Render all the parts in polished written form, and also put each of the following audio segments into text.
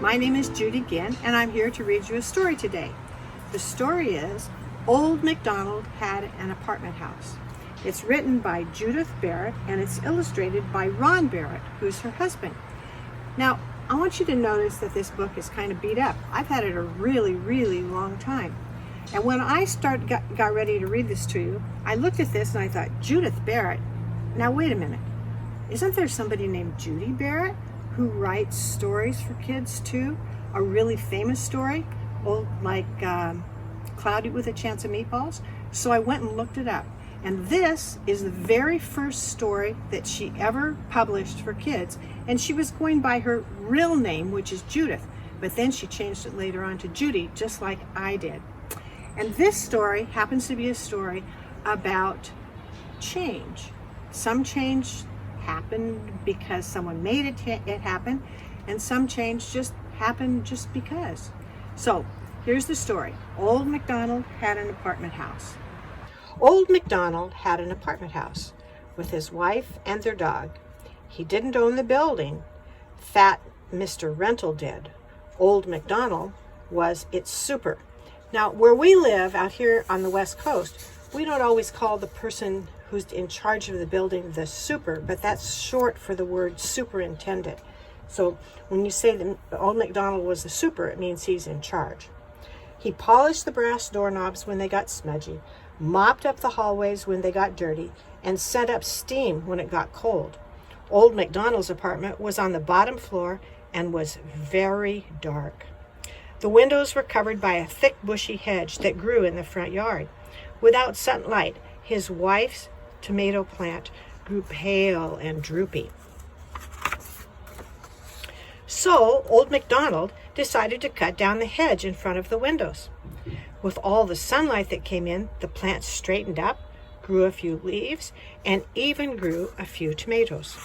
My name is Judy again, and I'm here to read you a story today. The story is Old MacDonald Had an Apartment House. It's written by Judith Barrett, and it's illustrated by Ron Barrett, who's her husband. Now, I want you to notice that this book is kind of beat up. I've had it a really, really long time. And when I got ready to read this to you, I looked at this and I thought, Judith Barrett? Now wait a minute. Isn't there somebody named Judy Barrett who writes stories for kids too? A really famous story, like Cloudy with a Chance of Meatballs? So I went and looked it up. And this is the very first story that she ever published for kids. And she was going by her real name, which is Judith. But then she changed it later on to Judy, just like I did. And this story happens to be a story about change. Some change happened because someone made it happen, and some change just happened just because. So here's the story. Old MacDonald had an apartment house. Old MacDonald had an apartment house with his wife and their dog. He didn't own the building. Fat Mr. Rental did. Old MacDonald was its super. Now, where we live out here on the West Coast, we don't always call the person who's in charge of the building the super, but that's short for the word superintendent. So when you say that Old MacDonald was the super, it means he's in charge. He polished the brass doorknobs when they got smudgy, mopped up the hallways when they got dirty, and sent up steam when it got cold. Old MacDonald's apartment was on the bottom floor and was very dark. The windows were covered by a thick bushy hedge that grew in the front yard. Without sunlight, his wife's tomato plant grew pale and droopy. So Old MacDonald decided to cut down the hedge in front of the windows. With all the sunlight that came in, the plant straightened up, grew a few leaves, and even grew a few tomatoes.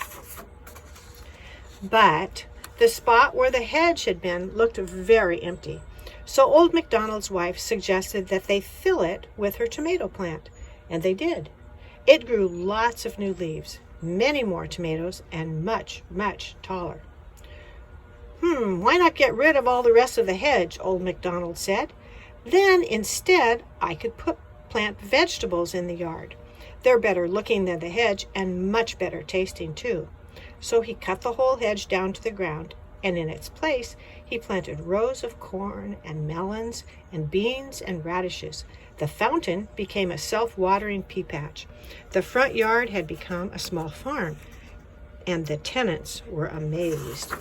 But the spot where the hedge had been looked very empty. So Old MacDonald's wife suggested that they fill it with her tomato plant, and they did. It grew lots of new leaves, many more tomatoes, and much, much taller. Why not get rid of all the rest of the hedge, Old MacDonald said. Then instead, I could plant vegetables in the yard. They're better looking than the hedge and much better tasting too. So he cut the whole hedge down to the ground, and in its place, he planted rows of corn and melons and beans and radishes. The fountain became a self-watering pea patch. The front yard had become a small farm, and the tenants were amazed.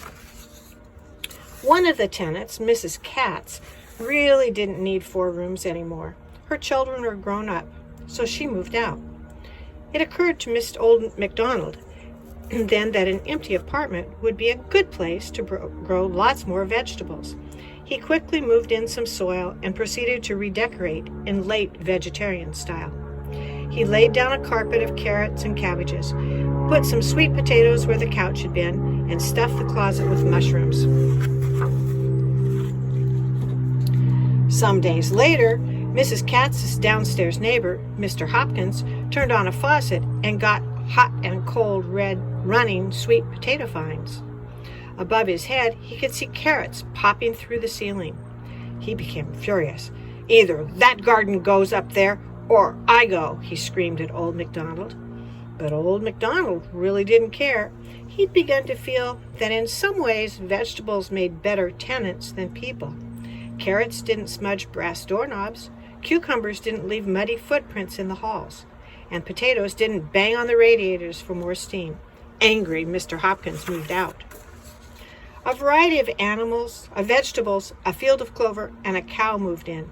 One of the tenants, Mrs. Katz, really didn't need 4 rooms anymore. Her children were grown up, so she moved out. It occurred to Mr. Old MacDonald then that an empty apartment would be a good place to grow lots more vegetables. He quickly moved in some soil and proceeded to redecorate in late vegetarian style. He laid down a carpet of carrots and cabbages, put some sweet potatoes where the couch had been, and stuffed the closet with mushrooms. Some days later, Mrs. Katz's downstairs neighbor, Mr. Hopkins, turned on a faucet and got hot and cold red running sweet potato vines. Above his head, he could see carrots popping through the ceiling. He became furious. "Either that garden goes up there, or I go," he screamed at Old MacDonald. But Old MacDonald really didn't care. He'd begun to feel that in some ways vegetables made better tenants than people. Carrots didn't smudge brass doorknobs. Cucumbers didn't leave muddy footprints in the halls. And potatoes didn't bang on the radiators for more steam. Angry, Mr. Hopkins moved out. A variety of animals, of vegetables, a field of clover, and a cow moved in.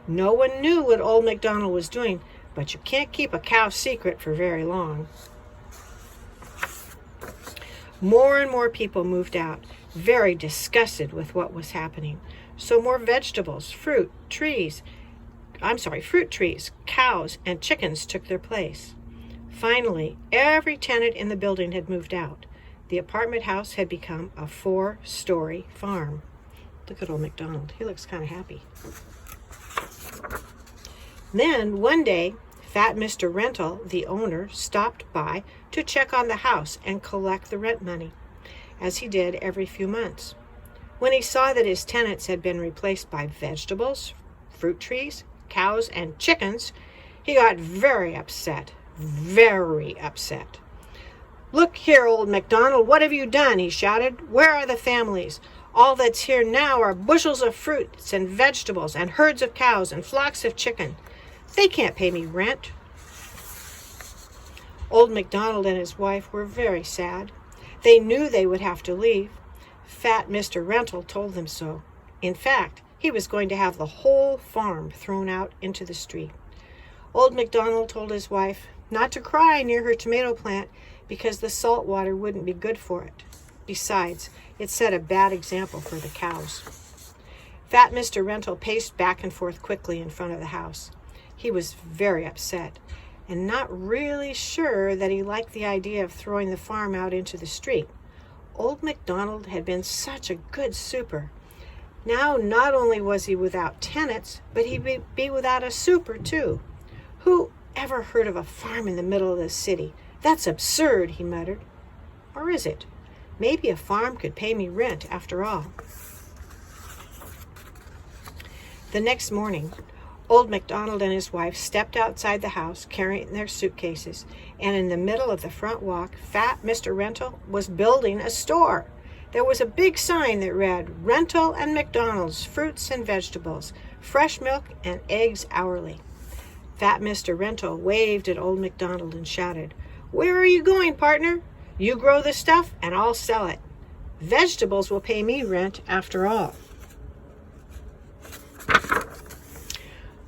No one knew what Old MacDonald was doing, but you can't keep a cow's secret for very long. More and more people moved out, very disgusted with what was happening. So more vegetables, fruit trees, cows, and chickens took their place. Finally, every tenant in the building had moved out. The apartment house had become a 4-story farm. Look at Old MacDonald. He looks kind of happy. Then, one day, Fat Mr. Rental, the owner, stopped by to check on the house and collect the rent money, as he did every few months. When he saw that his tenants had been replaced by vegetables, fruit trees, cows, and chickens, he got very upset. Very upset. "Look here, old MacDonald, what have you done?" he shouted. "Where are the families? All that's here now are bushels of fruits and vegetables and herds of cows and flocks of chicken. They can't pay me rent." Old MacDonald and his wife were very sad. They knew they would have to leave. Fat Mr. Rental told them so. In fact, he was going to have the whole farm thrown out into the street. Old MacDonald told his wife not to cry near her tomato plant because the salt water wouldn't be good for it. Besides, it set a bad example for the cows. Fat Mr. Rental paced back and forth quickly in front of the house. He was very upset and not really sure that he liked the idea of throwing the farm out into the street. Old MacDonald had been such a good super. Now not only was he without tenants, but he'd be without a super too. "Who ever heard of a farm in the middle of the city? That's absurd," he muttered. "Or is it? Maybe a farm could pay me rent after all." The next morning, Old MacDonald and his wife stepped outside the house carrying their suitcases, and in the middle of the front walk, Fat Mr. Rental was building a store. There was a big sign that read, "Rental and MacDonald's Fruits and Vegetables, Fresh Milk and Eggs Hourly." Fat Mr. Rental waved at Old MacDonald and shouted, "Where are you going, partner? You grow the stuff and I'll sell it. Vegetables will pay me rent after all."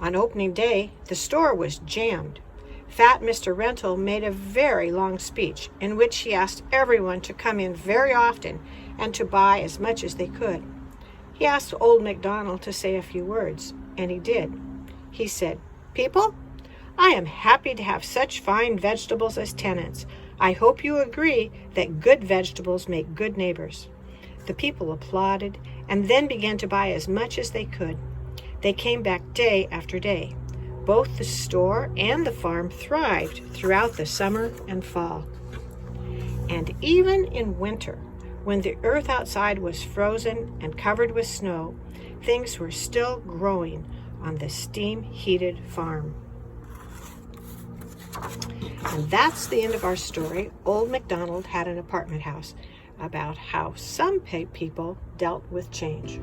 On opening day, the store was jammed. Fat Mr. Rental made a very long speech in which he asked everyone to come in very often and to buy as much as they could. He asked Old MacDonald to say a few words, and he did. He said, "People, I am happy to have such fine vegetables as tenants. I hope you agree that good vegetables make good neighbors." The people applauded and then began to buy as much as they could. They came back day after day. Both the store and the farm thrived throughout the summer and fall. And even in winter, when the earth outside was frozen and covered with snow, things were still growing on the steam-heated farm. And that's the end of our story, Old MacDonald Had an Apartment House, about how some people dealt with change.